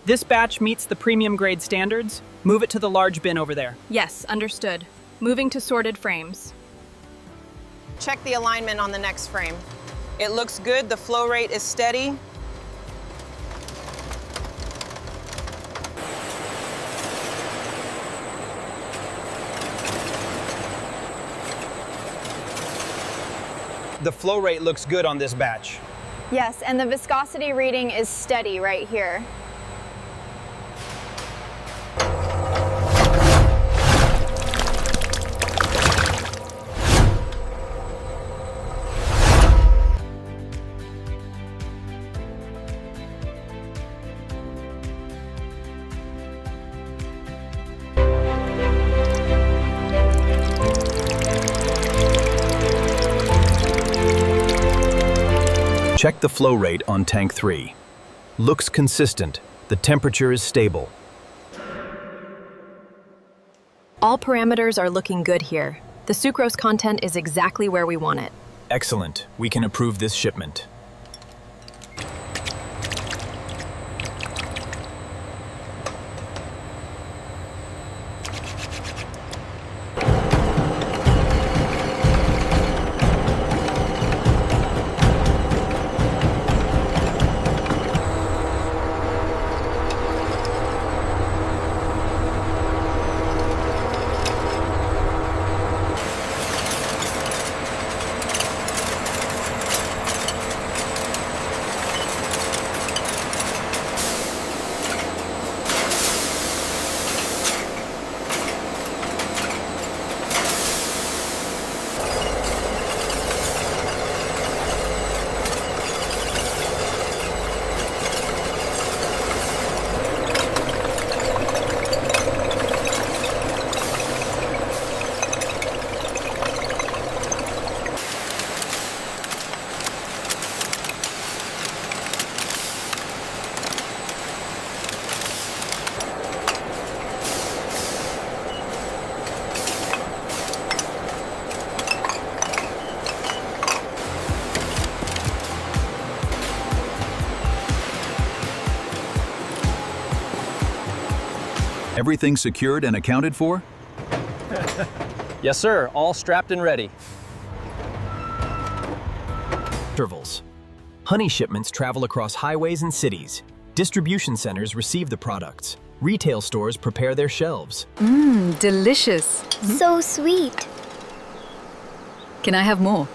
This batch meets the premium grade standards. Move it to the large bin over there. Yes, understood. Moving to sorted frames. Check the alignment on the next frame. It looks good, the flow rate is steady. The flow rate looks good on this batch. Yes, and the viscosity reading is steady right here. Check the flow rate on tank 3. Looks consistent. The temperature is stable. All parameters are looking good here. The sucrose content is exactly where we want it. Excellent. We can approve this shipment. Everything secured and accounted for? Yes, sir. All strapped and ready. Intervals. Honey shipments travel across highways and cities. Distribution centers receive the products. Retail stores prepare their shelves. Delicious. So sweet. Can I have more?